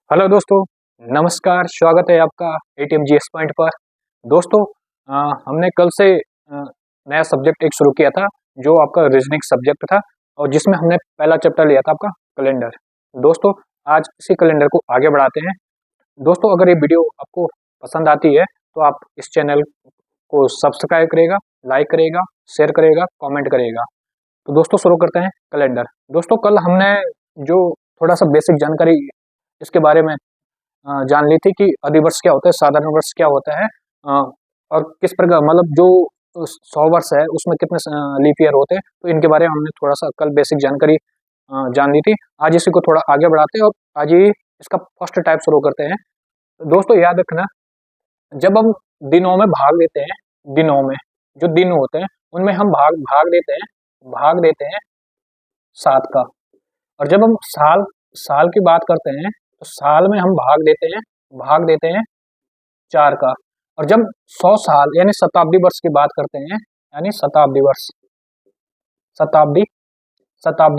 Hello दोस्तों, नमस्कार। स्वागत है आपका एटीएम जीएस पॉइंट पर। दोस्तों, हमने कल से नया सब्जेक्ट एक शुरू किया था जो आपका रीजनिंग सब्जेक्ट था और जिसमें हमने पहला चैप्टर लिया था आपका कैलेंडर। दोस्तों, आज इसी कैलेंडर को आगे बढ़ाते हैं। दोस्तों, अगर ये वीडियो आपको पसंद आती है तो आप इस चैनल को सब्सक्राइब करेगा, लाइक करेगा, शेयर करेगा, कमेंट करेगा। तो दोस्तों, शुरू करते हैं कैलेंडर। दोस्तों, कल हमने जो थोड़ा सा बेसिक जानकारी इसके बारे में जान ली थी कि अधिवर्ष क्या होता है, साधारण वर्ष क्या होता है, और किस प्रकार मतलब जो 100 वर्ष है उसमें कितने लीप ईयर होते हैं। तो इनके बारे में हमने थोड़ा सा कल बेसिक जानकारी जान ली थी। आज इसी को थोड़ा आगे बढ़ाते हैं और आज ही इसका फर्स्ट टाइप शुरू करते हैं। तो दोस्तों, याद रखना, जब हम दिनों में भाग देते हैं, दिनों में जो दिन होते हैं उनमें हम भाग देते हैं 7 का। और जब हम साल साल की बात करते हैं तो साल में हम भाग देते हैं 4 का। और जब 100 साल यानी शताब्दी वर्ष की बात करते हैं, यानी शताब्दी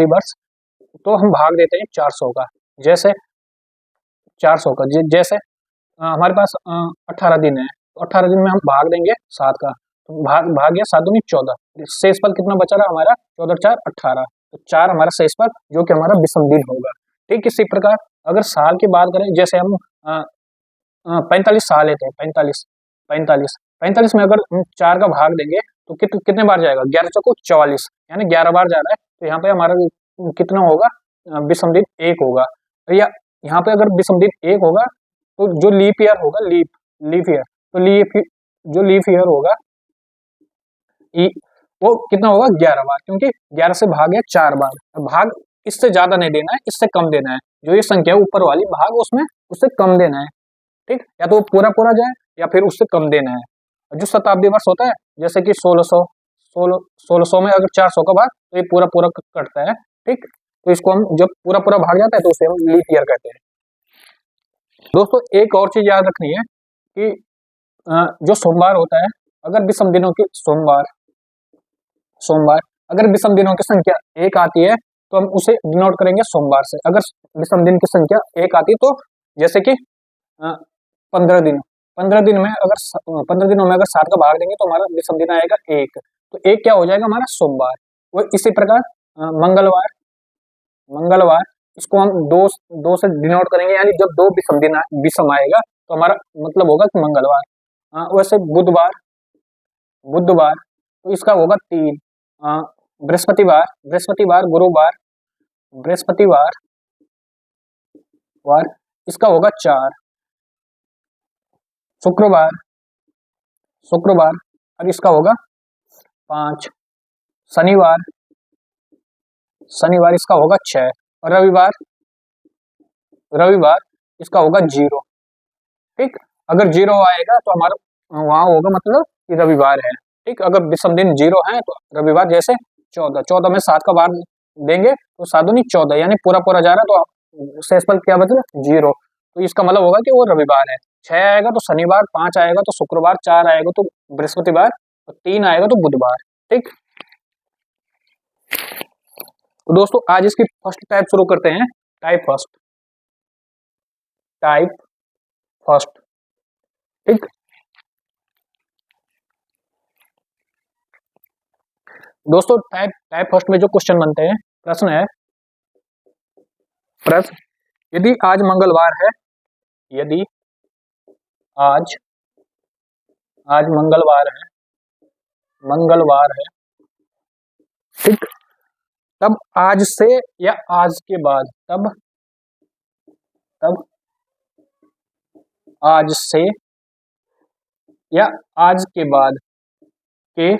वर्ष, तो हम भाग देते हैं 400 का। जैसे 400 का जैसे हमारे पास 18 दिन है, तो 18 दिन में हम भाग देंगे 7 का। तो भाग गया 7 दूनी 14, शेष पल कितना बचा रहा हमारा, 14 4 18। तो 4 हमारा शेष पल जो कि हमारा विषम दिन होगा। ठीक इसी प्रकार अगर साल की बात करें, जैसे हम 45 साल लेते हैं, 45 में अगर हम 4 का भाग देंगे तो कितने बार जाएगा, 11 चौको 44, यानी 11 बार जा रहा है। तो यहाँ पे हमारा कितना होगा, विषम दिन 1 होगा। या यहाँ पे अगर विषम दिन 1 होगा तो जो लीप ईयर होगा, लीप ईयर, तो जो लीप ईयर होगा वो कितना होगा, 11 बार, क्योंकि 11 से भाग है 4 बार। भाग इससे ज्यादा नहीं देना है, इससे कम देना है। जो ये संख्या ऊपर वाली भाग उसमें उससे कम देना है। ठीक, या तो पूरा पूरा जाए या फिर उससे कम देना है। जो शताब्दी वर्ष होता है, जैसे कि 1600 में अगर 400 का भाग तो ये पूरा पूरा कटता है। ठीक, तो इसको हम जब पूरा पूरा भाग जाता है तो उसे हम लीप ईयर कहते हैं। दोस्तों, एक और चीज याद रखनी है कि जो सोमवार होता है, अगर विषम दिनों की सोमवार अगर विषम दिनों की संख्या 1 आती है तो हम उसे डिनोट करेंगे सोमवार से। अगर विषम दिन की संख्या 1 आती है तो जैसे कि 15 दिन में अगर 15 दिनों में अगर 7 का भाग देंगे तो हमारा विषम दिन आएगा 1। तो 1 क्या हो जाएगा हमारा, सोमवार। वो इसी प्रकार मंगलवार इसको हम दो से डिनोट करेंगे, यानी जब 2 विषम आएगा तो हमारा मतलब होगा कि मंगलवार। वैसे बुधवार तो इसका होगा 3। बृहस्पतिवार इसका होगा 4। शुक्रवार और इसका होगा 5। शनिवार इसका होगा 6। और रविवार इसका होगा 0। ठीक, अगर 0 आएगा तो हमारा वहां होगा मतलब कि रविवार है। ठीक, अगर विषम दिन 0 है तो रविवार, जैसे 14 में 7 का भाग देंगे तो 7 दूनी 14, यानी पूरा पूरा जा रहा है तो शेषफल क्या बचेगा, 0। तो इसका मतलब होगा कि वो रविवार है। 6 आएगा तो शनिवार, 5 आएगा तो शुक्रवार, 4 आएगा तो बृहस्पतिवार और 3 आएगा तो बुधवार। ठीक, तो दोस्तों आज इसकी फर्स्ट टाइप शुरू करते हैं। Type first. ठीक, दोस्तों टाइप फर्स्ट में जो क्वेश्चन बनते हैं, प्रश्न यदि आज मंगलवार है, यदि आज मंगलवार है, ठीक, तब आज से या आज के बाद, तब आज से या आज के बाद के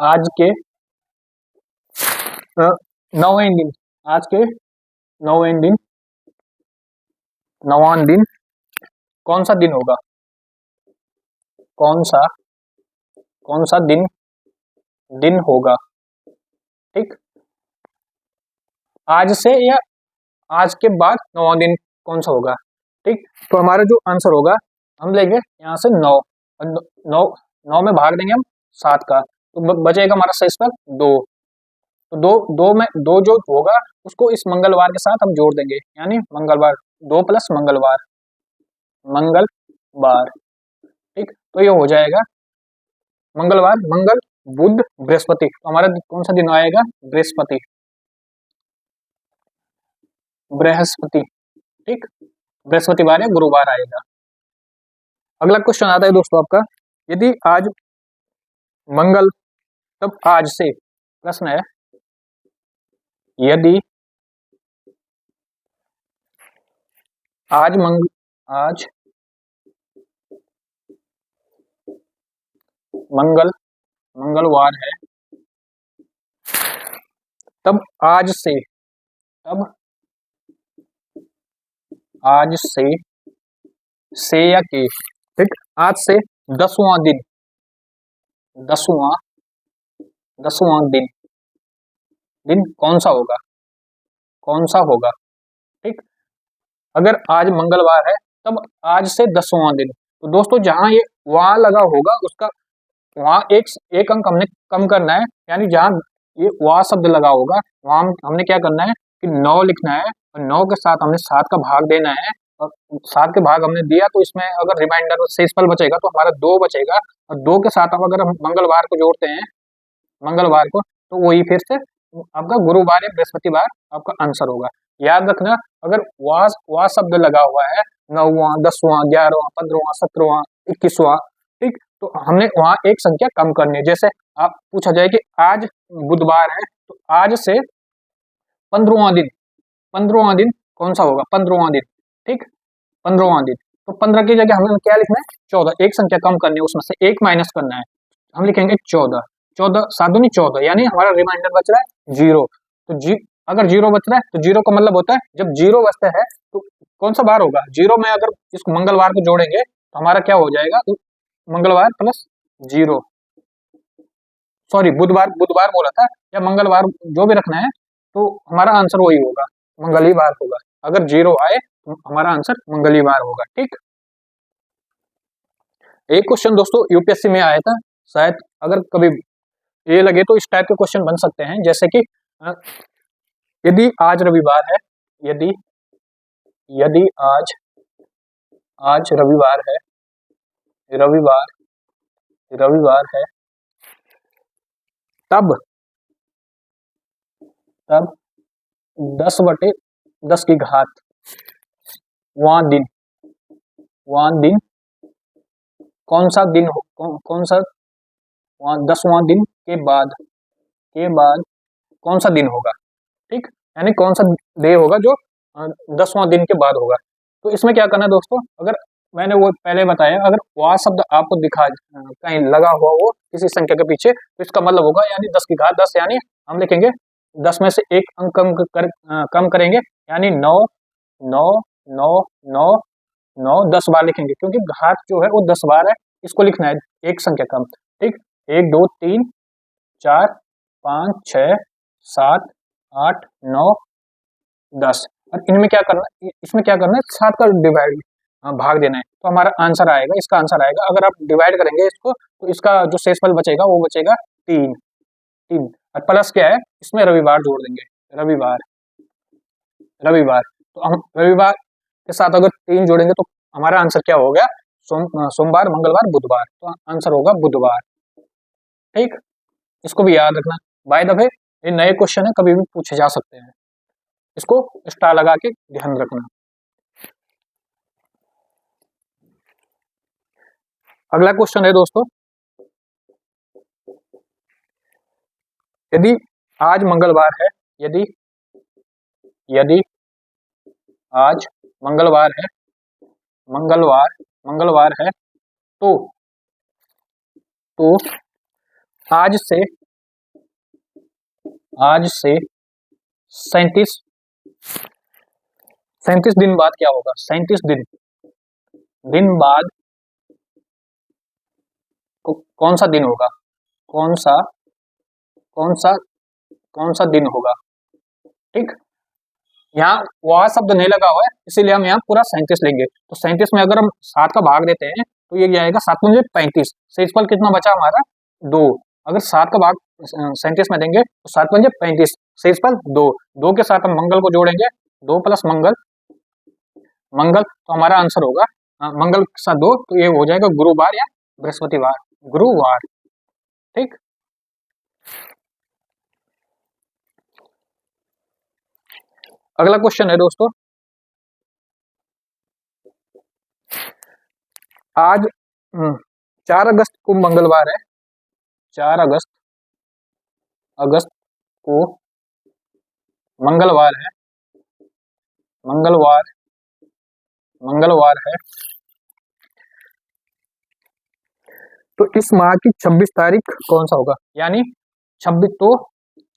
आज के 9वें दिन, आज के 9वें दिन कौन सा दिन होगा, कौन सा दिन होगा। ठीक, आज से या आज के बाद 9वां दिन कौन सा होगा। ठीक, तो हमारा जो आंसर होगा, हम लेंगे यहाँ से 9 में भाग देंगे हम 7 का, तो बचेगा हमारा शेष पर 2। तो दो जो होगा उसको इस मंगलवार के साथ हम जोड़ देंगे, यानी मंगलवार, 2 प्लस मंगलवार, मंगलवार। ठीक, तो ये हो जाएगा मंगलवार, मंगल, बुध, बृहस्पति। तो हमारा कौन सा दिन आएगा? बृहस्पति, बृहस्पति। ठीक, बृहस्पतिवार या गुरुवार आएगा। अगला क्वेश्चन आता है दोस्तों आपका, यदि आज मंगल, तब आज से, प्रश्न है यदि आज मंगलवार है, तब आज से या के, ठीक, आज से 10वां दिन, 10वां दिन कौन सा होगा? ठीक, अगर आज मंगलवार है तब आज से 10वां दिन, तो दोस्तों जहां ये वहां लगा होगा उसका वहां एक अंक हमने कम करना है, यानी जहां ये वहां शब्द लगा होगा वहां हमने क्या करना है कि 9 लिखना है, और 9 के साथ हमने 7 का भाग देना है, और 7 के भाग हमने दिया तो इसमें अगर रिमाइंडर शेषफल बचेगा तो हमारा 2 बचेगा, और 2 के साथ अब अगर हम मंगलवार को जोड़ते हैं, मंगलवार को, तो वही फिर से आपका गुरुवार या बृहस्पतिवार आपका आंसर होगा। याद रखना, अगर वाह शब्द लगा हुआ है 9वां, 10वां, 11वां, 15वां, 17वां, 21वां, ठीक, तो हमने वहां एक संख्या कम करनी है। जैसे आप पूछा जाए कि आज बुधवार है, तो आज से 15वां दिन कौन सा होगा? 15वां दिन, ठीक, 15वां दिन, तो 15 की जगह हमें क्या लिखना है? 14, एक संख्या कम करनी है, उसमें से एक माइनस करना है, हम लिखेंगे 14, 14 यानी हमारा रिमाइंडर बच रहा है 0। तो अगर 0 बच रहा है तो 0 का मतलब होता है जब 0 बचता है तो कौन सा बार होगा? 0 में अगर इसको मंगलवार को जोड़ेंगे तो हमारा क्या हो जाएगा? तो मंगलवार प्लस 0, सॉरी बुधवार बोला था, या मंगलवार जो भी रखना है, तो हमारा आंसर वही होगा, मंगलवार होगा। अगर 0 आए तो हमारा आंसर मंगलवार होगा। ठीक, एक क्वेश्चन दोस्तों यूपीएससी में आया था, शायद अगर कभी ये लगे तो इस टाइप के क्वेश्चन बन सकते हैं, जैसे कि यदि आज रविवार है, यदि आज रविवार है, रविवार है, तब 10/10 की घात वां दिन कौन सा दिन हो, कौन सा 10वां दिन के बाद कौन सा दिन होगा? ठीक, यानी कौन सा डे होगा जो 10वां दिन के बाद होगा। तो इसमें क्या करना है दोस्तों, अगर मैंने वो पहले बताया, अगर वह शब्द आपको दिखा कहीं लगा हुआ हो किसी संख्या के पीछे, तो इसका मतलब होगा यानी 10 की घात 10, यानी हम लिखेंगे 10 में से एक अंक कम करेंगे, यानी 9 9 9 9 9 10 बार लिखेंगे, क्योंकि घात जो है वो 10 बार है, इसको लिखना है एक संख्या कम। ठीक, 1 2 3 4 5 6 7 8 9 10, और इनमें क्या करना है, इसमें क्या करना है, 7 का डिवाइड भाग देना है, तो हमारा आंसर आएगा, इसका आंसर आएगा, अगर आप डिवाइड करेंगे इसको तो इसका जो शेषफल बचेगा वो बचेगा 3, और प्लस क्या है, इसमें रविवार जोड़ देंगे, रविवार, तो हम रविवार के साथ अगर 3 जोड़ेंगे तो हमारा आंसर क्या हो गया? सोमवार, मंगलवार, बुधवार, तो आंसर होगा बुधवार। ठीक, इसको भी याद रखना। बाय द वे ये नए क्वेश्चन है, कभी भी पूछे जा सकते हैं, इसको स्टार लगा के ध्यान रखना। अगला क्वेश्चन है दोस्तों, यदि आज मंगलवार है, यदि आज मंगलवार है, मंगलवार है, तो आज से 37 दिन बाद क्या होगा? 37 दिन बाद कौन सा दिन होगा? कौन सा दिन होगा? ठीक, यहाँ वह शब्द नहीं लगा हुआ है, इसीलिए हम यहाँ पूरा 37 लेंगे। तो 37 में अगर हम 7 का भाग देते हैं तो ये जाएगा 7 मुझे 35, शेषफल कितना बचा हमारा? 2, अगर 7 का भाग 37 में देंगे तो 7 पंजे 35, शेषफल 2, 2 के साथ हम मंगल को जोड़ेंगे, 2 प्लस मंगल, मंगल तो हमारा आंसर होगा मंगल के साथ 2 तो ये हो जाएगा गुरुवार या बृहस्पतिवार, गुरुवार। ठीक, अगला क्वेश्चन है दोस्तों, आज 4 अगस्त को मंगलवार है, 4 अगस्त को मंगलवार है, मंगलवार है, तो इस माह की 26 तारीख कौन सा होगा? यानी 26 तो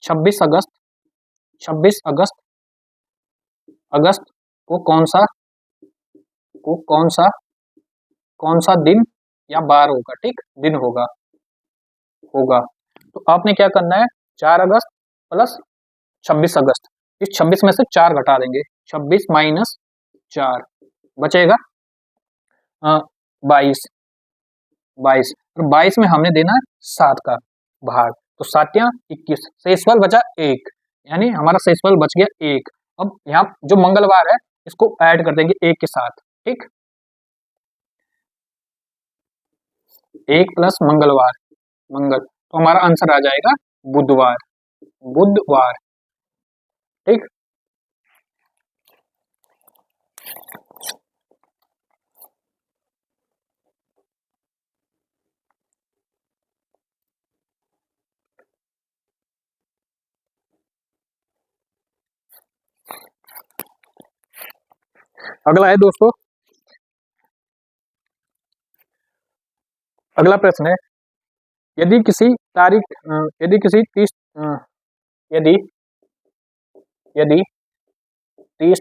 26 अगस्त को कौन सा दिन या बार होगा? ठीक, दिन होगा। तो आपने क्या करना है, 4 अगस्त प्लस 26 अगस्त, इस 26 में से 4 घटा देंगे, 26 माइनस 4 बचेगा 22, और 22 में हमने देना है 7 का भाग, तो 7 या 21, शेषफल बचा 1, यानी हमारा शेषफल बच गया 1। अब यहाँ जो मंगलवार है इसको ऐड कर देंगे 1 के साथ। ठीक, 1 प्लस मंगलवार, तो हमारा आंसर आ जाएगा बुधवार। ठीक, अगला है दोस्तों, अगला प्रश्न है, यदि किसी 30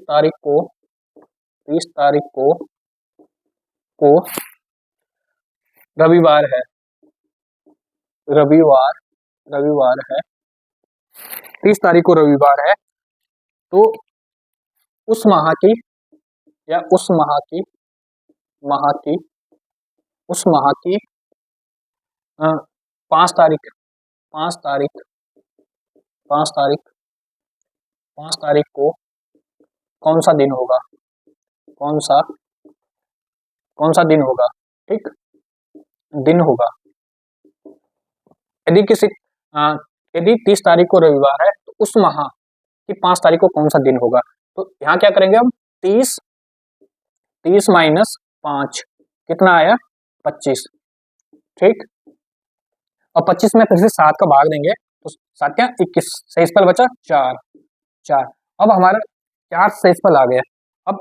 तारीख को रविवार है, 30 तारीख को रविवार है, तो उस माह की 5 तारीख को कौन सा दिन होगा? कौन सा दिन होगा? ठीक, दिन होगा। यदि 30 तारीख को रविवार है तो उस माह की 5 तारीख को कौन सा दिन होगा? तो यहाँ क्या करेंगे हम, 30 माइनस 5 कितना आया? 25। ठीक, और 25 में फिर से 7 का भाग देंगे तो 7 क्या 21, शेषफल बचा 4। अब हमारा 4 शेषफल आ गया। अब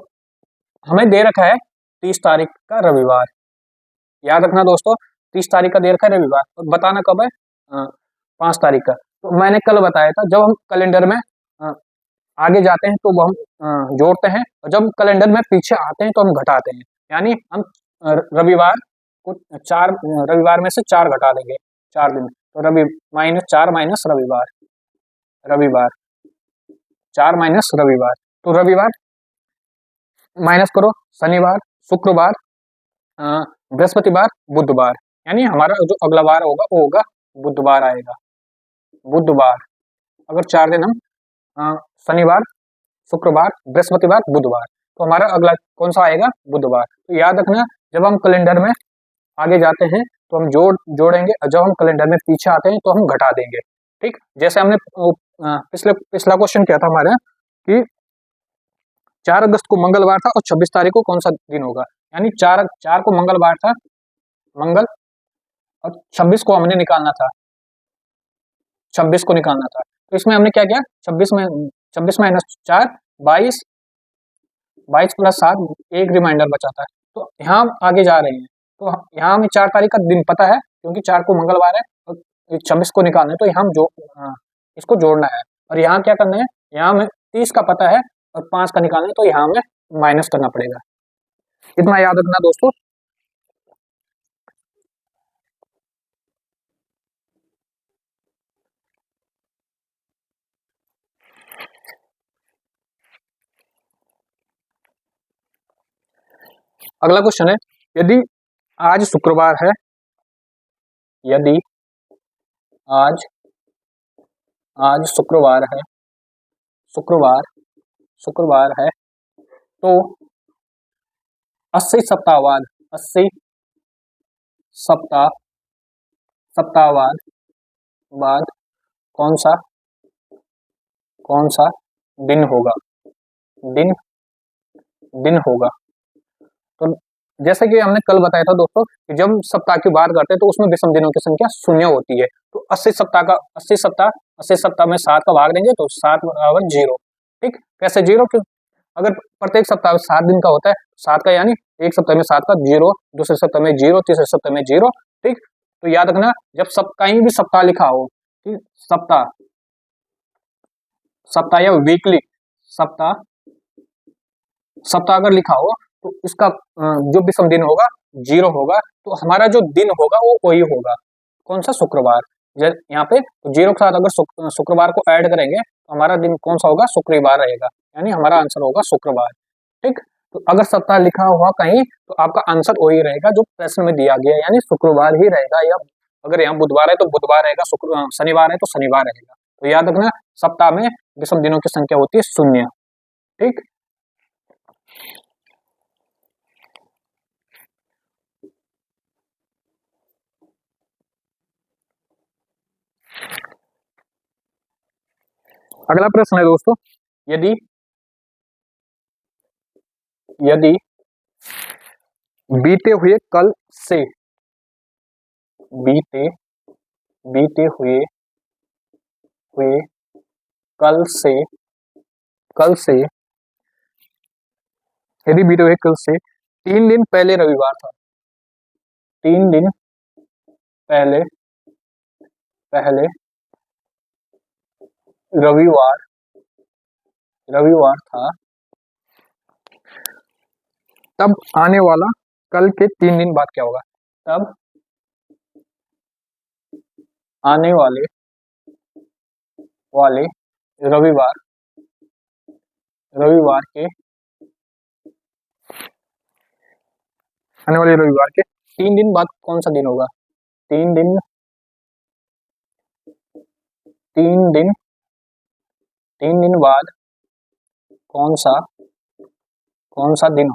हमें दे रखा है 30 तारीख का रविवार, याद रखना दोस्तों 30 तारीख का दे रखा है रविवार, और बताना कब है 5 तारीख का। तो मैंने कल बताया था जब हम कैलेंडर में आगे जाते हैं तो हम जोड़ते हैं, और जब कैलेंडर में पीछे आते हैं तो हम घटाते हैं, यानी हम रविवार को 4 रविवार में से 4 घटा देंगे, 4 दिन, तो -4 माइनस रविवार, 4 माइनस रविवार, तो रविवार माइनस करो, शनिवार, शुक्रवार, बृहस्पतिवार, बुधवार, यानी हमारा जो अगला वार होगा वो होगा बुधवार आएगा, बुधवार। अगर 4 दिन हम शनिवार, शुक्रवार, बृहस्पतिवार, बुधवार, तो हमारा अगला कौन सा आएगा? बुधवार। तो याद रखना जब हम कैलेंडर में आगे जाते हैं तो हम जोड़ेंगे, और जब हम कैलेंडर में पीछे आते हैं तो हम घटा देंगे। ठीक, जैसे हमने पिछला क्वेश्चन किया था हमारे कि 4 अगस्त को मंगलवार था और 26 तारीख को कौन सा दिन होगा, यानी 4 को मंगलवार था, मंगल, और 26 को हमने निकालना था, 26 को निकालना था, तो इसमें हमने क्या किया, 26 माइनस 4 22 प्लस 7 एक रिमाइंडर बचा था। तो यहाँ आगे जा रहे हैं, तो यहाँ हमें 4 तारीख का दिन पता है क्योंकि 4 को मंगलवार है, और 26 को निकालना है, तो यहाँ हम इसको जोड़ना है, और यहाँ क्या करना है, यहाँ हमें 30 का पता है और 5 का निकालना है, तो यहाँ हमें माइनस करना पड़ेगा। इतना याद रखना दोस्तों। अगला क्वेश्चन है, यदि आज शुक्रवार है, यदि आज आज शुक्रवार है, शुक्रवार शुक्रवार है, तो 80 सप्ताह बाद, 80 सप्ताह सप्ताह बाद कौन सा दिन होगा, दिन दिन होगा। तो जैसे कि हमने कल बताया था दोस्तों कि जब सप्ताह की बात करते हैं तो उसमें विषम दिनों की संख्या शून्य होती है। तो 80 सप्ताह में 7 का भाग देंगे तो 7 बराबर 0। ठीक, कैसे 0? क्यों? अगर प्रत्येक सप्ताह में 7 दिन का होता है, 7 का यानी एक सप्ताह में 7 का 0, दूसरे सप्ताह में 0, तीसरे सप्ताह में 0। ठीक, तो याद रखना जब कहीं भी सप्ताह लिखा हो, सप्ताह या वीकली सप्ताह अगर लिखा हो तो इसका जो विषम दिन होगा 0 होगा। तो हमारा जो दिन होगा वो वही होगा, कौन सा? शुक्रवार। यहाँ पे 0 के साथ अगर शुक्रवार को ऐड करेंगे तो हमारा दिन कौन सा होगा? शुक्रवार रहेगा, यानी हमारा आंसर होगा शुक्रवार। ठीक, तो अगर सप्ताह लिखा हुआ कहीं तो आपका आंसर वही रहेगा जो प्रश्न में दिया गया, यानी शुक्रवार ही रहेगा। या अगर यहाँ बुधवार है तो बुधवार रहेगा, शनिवार है तो शनिवार रहेगा। तो याद रखना सप्ताह में विषम दिनों की संख्या होती है 0। ठीक, अगला प्रश्न है दोस्तों, यदि बीते हुए कल से बीते हुए कल से यदि बीते हुए कल से 3 दिन पहले रविवार था, 3 दिन पहले रविवार था, तब आने वाला कल के 3 दिन बाद क्या होगा? तब आने वाले रविवार के आने वाले रविवार के 3 दिन बाद कौन सा दिन होगा? 3 दिन बाद कौन सा दिन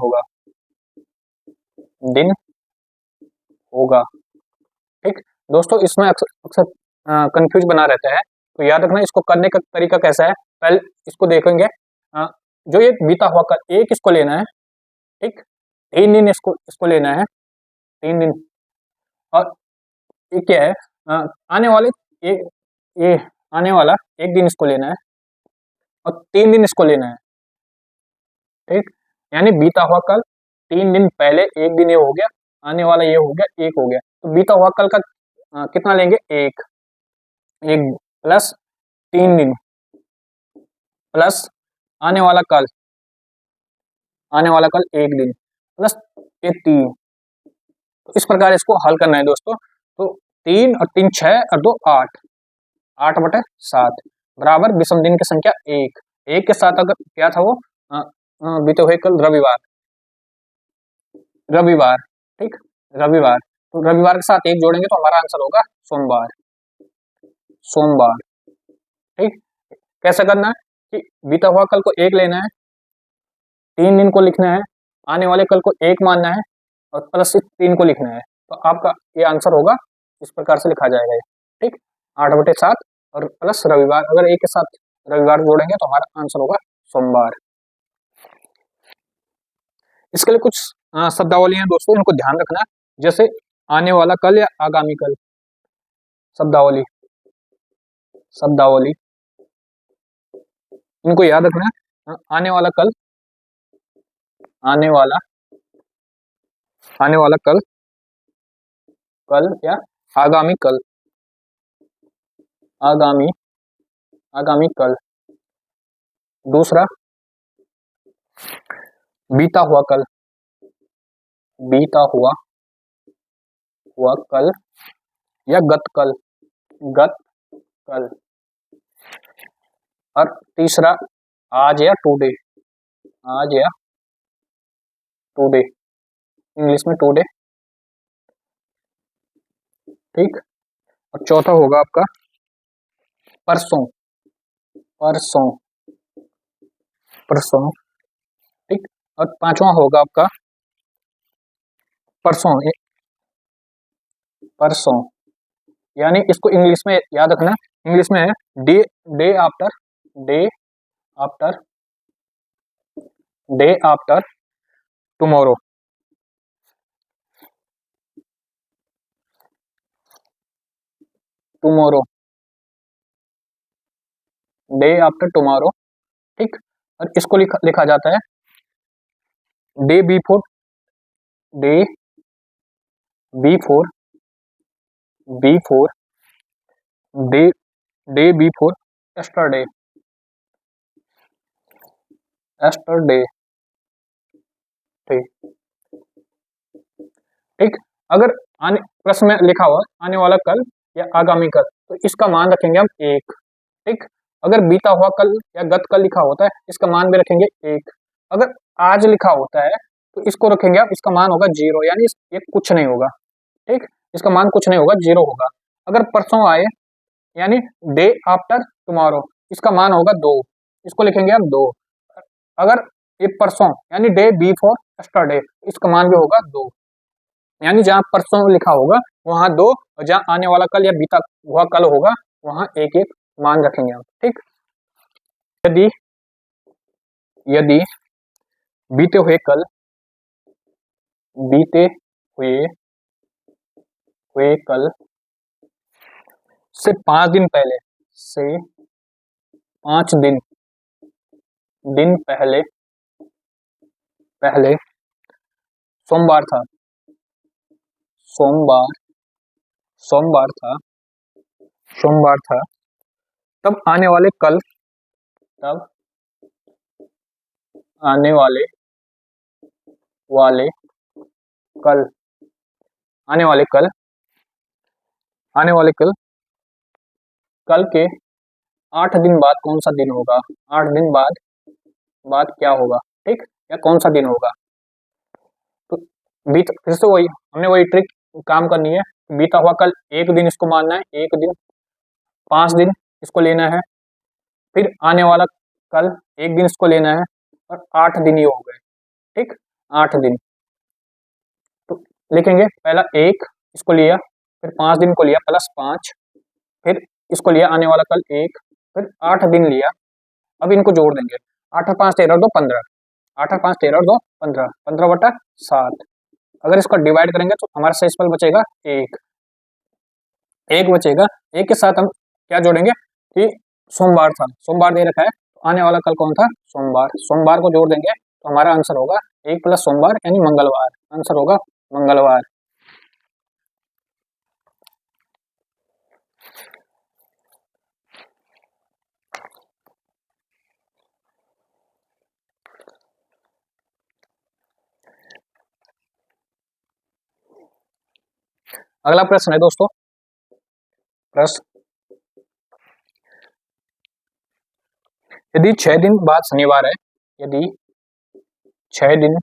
होगा? ठीक दोस्तों, इसमें अक्सर कंफ्यूज बना रहता है, तो याद रखना इसको करने का तरीका कैसा है। पहले इसको देखेंगे, जो ये बीता हुआ कल, एक इसको लेना है। ठीक, 3 दिन इसको लेना है, 3 दिन। और ये क्या है? आने वाले ये आने वाला एक दिन इसको लेना है और 3 दिन इसको लेना है। ठीक, यानी बीता हुआ कल 3 दिन पहले, एक दिन ये हो गया, आने वाला ये हो गया, एक हो गया। तो बीता हुआ कल का कितना लेंगे? एक प्लस 3 दिन प्लस आने वाला कल एक दिन प्लस ये 3। तो इस प्रकार इसको हल करना है दोस्तों। तो 3 और 3 6 और 2 8, 8/7 बराबर विषम दिन की संख्या 1। एक के साथ अगर क्या था वो बीते हुए कल रविवार। ठीक, रविवार, तो रविवार के साथ 1 जोड़ेंगे तो हमारा आंसर होगा सोमवार। ठीक, कैसे करना है कि बीता हुआ कल को 1 लेना है, 3 दिन को लिखना है, आने वाले कल को 1 मानना है और प्लस 3 को लिखना है। तो आपका ये आंसर होगा, इस प्रकार से लिखा जाएगा ये। ठीक, 8/7 और प्लस रविवार, अगर एक के साथ रविवार जोड़ेंगे तो हमारा आंसर होगा सोमवार। इसके लिए कुछ शब्दावली हैं दोस्तों, इनको ध्यान रखना। जैसे आने वाला कल या आगामी कल, शब्दावली इनको याद रखना। आने वाला कल या आगामी कल, आगामी कल। दूसरा बीता हुआ कल या गत कल। और तीसरा आज या टुडे, इंग्लिश में टुडे। ठीक, और चौथा होगा आपका परसों। परसों, परसों, ठीक। और पांचवा होगा आपका परसों, परसों, यानी इसको इंग्लिश में याद रखना, इंग्लिश में है day, day after, day after, day after tomorrow, tomorrow, day after tomorrow, ठीक। और इसको लिखा जाता है day before, day before, before, day, day before yesterday, yesterday, ठीक, ठीक। अगर आने प्रश्न में लिखा हुआ आने वाला कल या आगामी कल, तो इसका मान रखेंगे हम एक, ठीक। अगर बीता हुआ कल या गत कल लिखा होता है, इसका मान भी रखेंगे एक। अगर आज लिखा होता है तो इसको रखेंगे आप, इसका मान होगा 0, यानी ये कुछ नहीं होगा, ठीक। इसका मान कुछ नहीं होगा, 0 होगा। अगर परसों आए यानी डे आफ्टर टुमारो, इसका मान होगा 2, इसको लिखेंगे हम 2। अगर ये परसों यानी डे बिफोर एस्टरडे, इसका मान भी होगा 2, यानी जहां परसों लिखा होगा वहां 2, और जहां आने वाला कल या बीता हुआ कल होगा वहां एक एक मान रखेंगे हम, ठीक। यदि, यदि बीते हुए कल, बीते हुए, हुए कल से 5 दिन पहले, से 5 दिन, दिन पहले, पहले सोमवार था, सोमवार, सोमवार था, सोमवार था, तब आने वाले कल, तब आने वाले, वाले कल, आने वाले कल, आने वाले कल, कल के 8 दिन बाद कौन सा दिन होगा, 8 दिन बाद, बाद क्या होगा, ठीक, या कौन सा दिन होगा। तो बीत, फिर से वही हमने वही ट्रिक काम करनी है, बीता हुआ कल एक दिन इसको मानना है, एक दिन, 5 दिन इसको लेना है, फिर आने वाला कल एक दिन इसको लेना है, और 8 दिन ये हो गए, ठीक, 8 दिन। तो लिखेंगे पहला एक इसको लिया, फिर 5 दिन को लिया प्लस 5, फिर इसको लिया आने वाला कल एक, फिर 8 दिन लिया। अब इनको जोड़ देंगे, 8 और 5 13 और 2 15, 8 और 5 13 और 2 15, 15/7। अगर इसको डिवाइड करेंगे तो हमारा शेषफल बचेगा एक, एक बचेगा। एक के साथ हम क्या जोड़ेंगे कि सोमवार था, सोमवार दे रखा है, तो आने वाला कल कौन था, सोमवार, सोमवार को जोड़ देंगे तो हमारा आंसर होगा 1 प्लस सोमवार यानी मंगलवार, आंसर होगा मंगलवार। अगला प्रश्न है दोस्तों, प्रश्न, यदि 6 दिन बाद शनिवार है, यदि 6 दिन,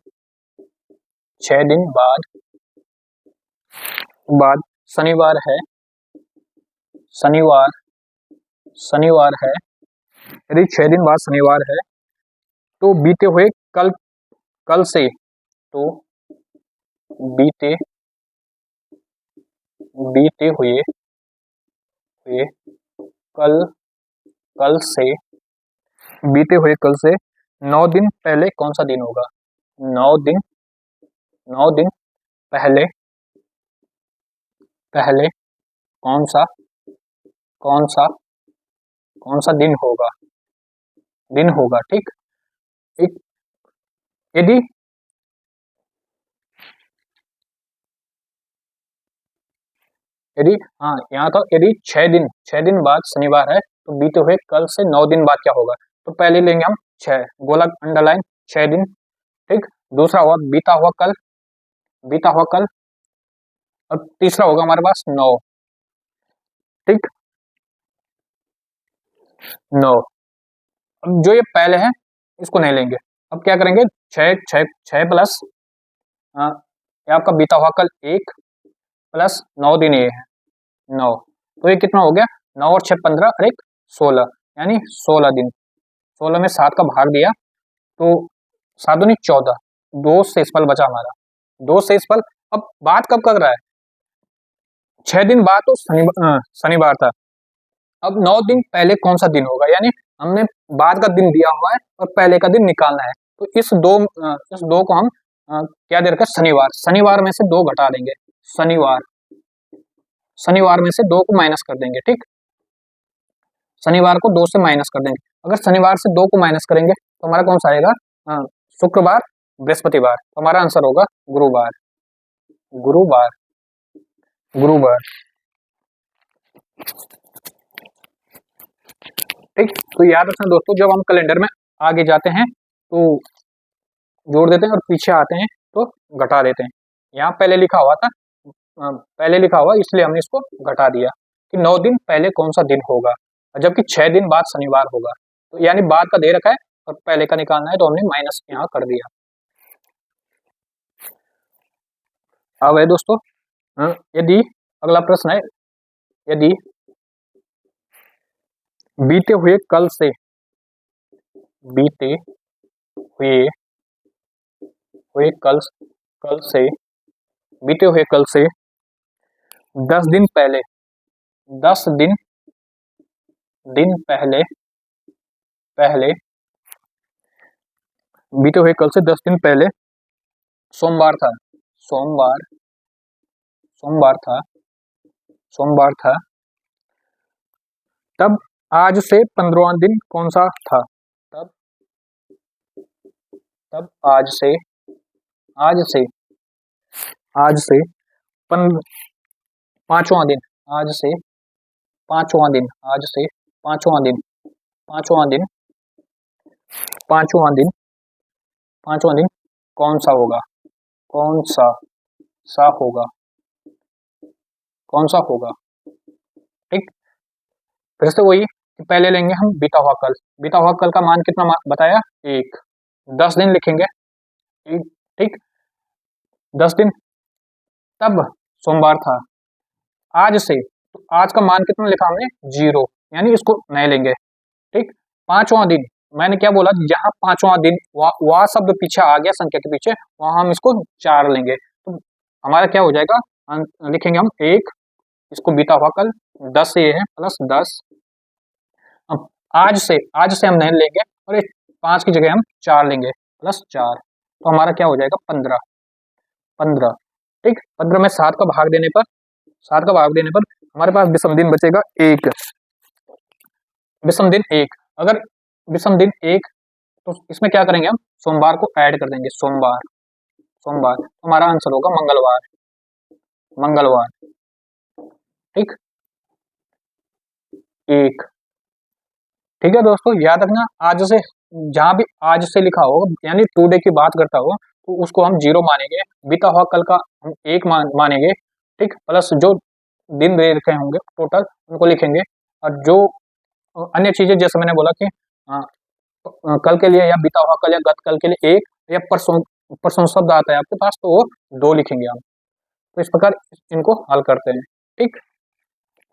6 दिन बाद, बाद शनिवार है, शनिवार, शनिवार है, यदि 6 दिन बाद शनिवार है, तो बीते हुए कल, कल से, तो बीते, बीते हुए, हुए कल, कल से, बीते हुए कल से 9 दिन पहले कौन सा दिन होगा, 9 दिन, 9 दिन पहले, पहले कौन सा, कौन सा, कौन सा दिन होगा, दिन होगा, ठीक। एक, यदि, यदि, हाँ यहाँ तो यदि 6 दिन, 6 दिन बाद शनिवार है तो बीते हुए कल से 9 दिन बाद क्या होगा, तो पहले लेंगे हम 6, गोला अंडरलाइन 6 दिन, ठीक। दूसरा हुआ बीता हुआ कल, बीता हुआ कल, और तीसरा होगा हमारे पास 9, ठीक, 9। अब जो ये पहले है इसको नहीं लेंगे, अब क्या करेंगे, 6, 6, 6 प्लस ये आपका बीता हुआ कल 1 प्लस 9 दिन ये है 9, तो ये कितना हो गया, 9 और 6 15 और 1 16, यानी 16 दिन। 16 में 7 का भाग दिया तो 7 दूनी 14, 2 शेषफल बचा हमारा, 2 शेषफल। अब बात कब कर रहा है, 6 दिन बाद तो शनिवार था। अब 9 दिन पहले कौन सा दिन होगा, यानी हमने बाद का दिन दिया हुआ है और पहले का दिन निकालना है। तो इस दो को हम क्या दे रखा है, शनिवार। शनिवार में से 2 घटा देंगे, शनिवार में से 2 को माइनस कर देंगे। ठीक, शनिवार को 2 से माइनस कर देंगे। अगर शनिवार से 2 को माइनस करेंगे तो हमारा कौन सा आएगा, शुक्रवार, बृहस्पतिवार। तो हमारा आंसर होगा गुरुवार, गुरुवार, गुरुवार। ठीक, तो याद रखना दोस्तों, जब हम कैलेंडर में आगे जाते हैं तो जोड़ देते हैं और पीछे आते हैं तो घटा देते हैं। यहाँ पहले लिखा हुआ था, पहले लिखा हुआ इसलिए हमने इसको घटा दिया कि 9 दिन पहले कौन सा दिन होगा, जबकि 6 दिन बाद शनिवार होगा। तो यानी बाद का दे रखा है और पहले का निकालना है तो हमने माइनस यहाँ कर दिया। अब है दोस्तों, यदि अगला प्रश्न है, यदि बीते हुए कल से, बीते हुए कल से, बीते हुए कल से 10 दिन पहले, 10 दिन पहले, बीते हुए कल से 10 दिन पहले सोमवार था, सोमवार था, तब आज से 15वां दिन कौन सा था, तब आज से पांचवां दिन, पांचवां दिन कौन सा होगा, कौन सा होगा। ठीक, फिर से वही, पहले लेंगे हम बीता हुआ कल। बीता हुआ कल का मान कितना बताया, 1। 10 दिन लिखेंगे, ठीक, 10 दिन, तब सोमवार था, आज से, तो आज का मान कितना लिखा हमने, 0, यानी इसको नहीं लेंगे। ठीक, 5वां दिन, मैंने क्या बोला, जहां 5वां दिन वह शब्द पीछे आ गया संख्या के पीछे, वहां हम इसको 4 लेंगे। तो हमारा क्या हो जाएगा, लिखेंगे हम 1, इसको बीता हुआ कल, 10 ये है प्लस 10। अब आज से हम नहीं लेंगे और 5 की जगह हम 4 लेंगे, प्लस 4। तो हमारा क्या हो जाएगा, 15। ठीक, 15 में 7 का भाग देने पर हमारे पास विषम दिन बचेगा 1, विषम दिन 1। अगर विषम दिन 1, तो इसमें क्या करेंगे हम, सोमवार को ऐड कर देंगे, सोमवार। तो हमारा आंसर होगा मंगलवार। ठीक, 1। ठीक है दोस्तों, याद रखना, आज से, जहां भी आज से लिखा हो यानी टुडे की बात करता हो तो उसको हम 0 मानेंगे, बीता हुआ कल का हम 1 मानेंगे। ठीक, प्लस जो दिन दे रखे होंगे टोटल उनको लिखेंगे, और जो अन्य चीजें जैसे मैंने बोला कि कल के लिए या बीता हुआ कल या गत कल के लिए 1, या परसों शब्द आता है आपके पास तो वो 2 लिखेंगे हम। तो इस प्रकार इनको हल करते हैं। ठीक,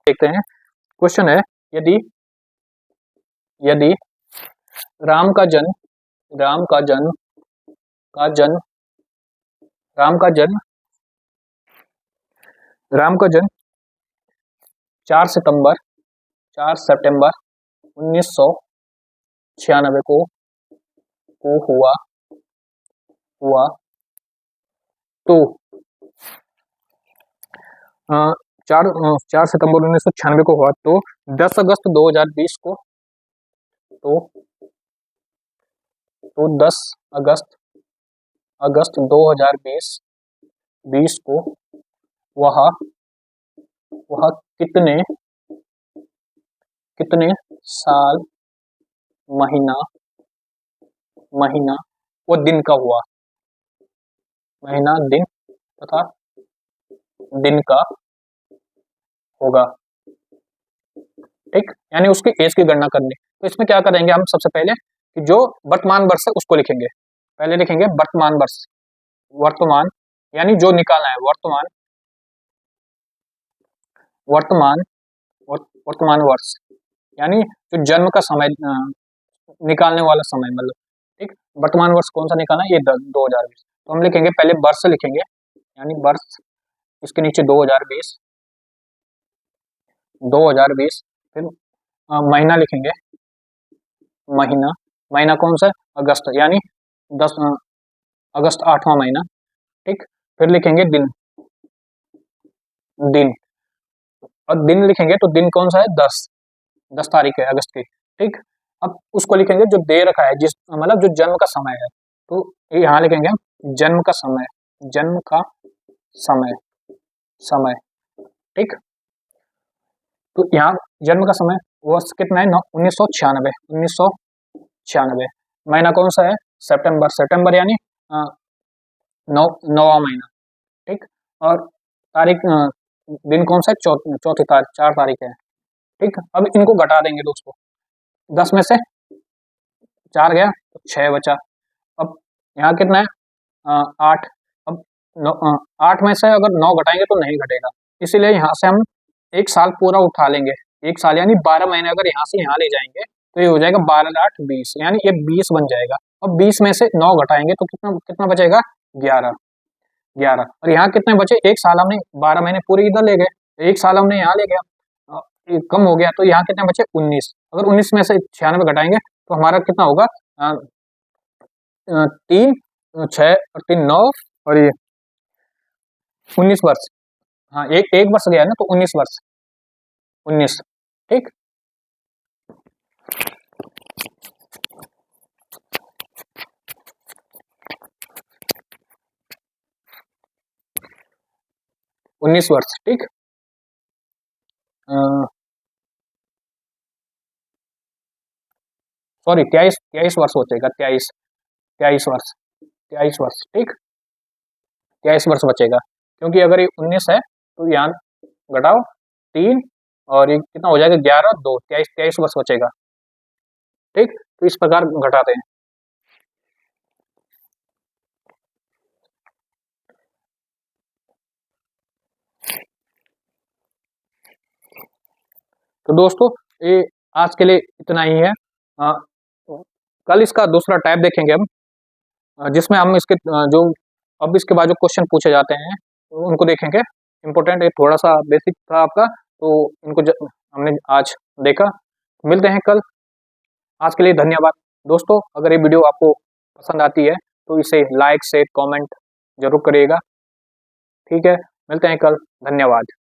देखते हैं, क्वेश्चन है, यदि राम का जन्म 4 सितंबर 1996 को हुआ, तो 4 सितंबर 1996 को हुआ, तो 10 अगस्त 2020 को, तो 10 अगस्त 2020 को वह कितने साल, महीना वो दिन का हुआ, महीना, दिन तथा दिन का होगा। ठीक, यानी उसकी एज की गणना करनी। तो इसमें क्या करेंगे हम, सबसे पहले कि जो वर्तमान वर्ष है उसको लिखेंगे, पहले लिखेंगे वर्तमान वर्ष, यानी जो निकालना है वर्तमान वर्ष, यानी जो जन्म का समय निकालने वाला समय, मतलब ठीक। वर्तमान वर्ष कौन सा निकालना है, ये 2020। तो हम लिखेंगे पहले वर्ष लिखेंगे, यानी वर्ष, इसके नीचे 2020, 2020। फिर महीना लिखेंगे, महीना, महीना कौन सा है, अगस्त, यानी 10 अगस्त 8वां महीना, ठीक। फिर लिखेंगे दिन, दिन, और दिन लिखेंगे तो दिन कौन सा है, 10 तारीख है अगस्त की, ठीक। अब उसको लिखेंगे जो दे रखा है, जिस मतलब जो जन्म का समय है, तो यहाँ लिखेंगे हम जन्म का समय, जन्म का समय, समय, ठीक। तो यहाँ जन्म का समय वर्ष कितना है, 1996, 1996। महीना कौन सा है, सितंबर, सितंबर यानी 9वां महीना, ठीक। और तारीख, दिन कौन सा है, चौथी तारीख, 4 तारीख है, ठीक। अब इनको घटा देंगे दोस्तों, 10 में से 4 गया तो 6 बचा। अब यहाँ कितना है, 8। अब 8 में से अगर 9 घटाएंगे तो नहीं घटेगा, इसीलिए यहाँ से हम 1 साल पूरा उठा लेंगे, 1 साल यानी 12 महीने अगर यहाँ से यहाँ ले जाएंगे तो ये हो जाएगा 12 8 20, यानी ये 20 बन जाएगा। अब 20 में से 9 घटाएंगे तो कितना कितना बचेगा, 11, 11। और यहाँ कितने बचे, 1 साल हमने 12 महीने पूरे इधर ले गए, 1 साल हमने यहाँ ले गया, ये कम हो गया, तो यहाँ कितने बचे, 19। अगर 19 में से 96 घटाएंगे तो हमारा कितना होगा, 3 6 और 3 9, और ये 19 वर्ष। हाँ, एक वर्ष गया है ना, तो 19 वर्ष, 19, ठीक। उन्नीस वर्ष, ठीक। सॉरी, 23 वर्ष हो जाएगा, 23 वर्ष, 23 वर्ष, ठीक। 23 वर्ष बचेगा, क्योंकि अगर ये 19 है तो यहाँ घटाओ 3, और ये कितना हो जाएगा, 11 2, 23 वर्ष बचेगा, ठीक। तो इस प्रकार घटाते हैं। तो दोस्तों ये आज के लिए इतना ही है। कल इसका दूसरा टाइप देखेंगे हम, जिसमें हम इसके जो अब इसके बाद जो क्वेश्चन पूछे जाते हैं उनको देखेंगे। इम्पोर्टेंट, ये थोड़ा सा बेसिक था आपका, तो इनको हमने आज देखा। मिलते हैं कल, आज के लिए धन्यवाद दोस्तों। अगर ये वीडियो आपको पसंद आती है तो इसे लाइक शेयर कमेंट जरूर करिएगा, ठीक है। मिलते हैं कल, धन्यवाद।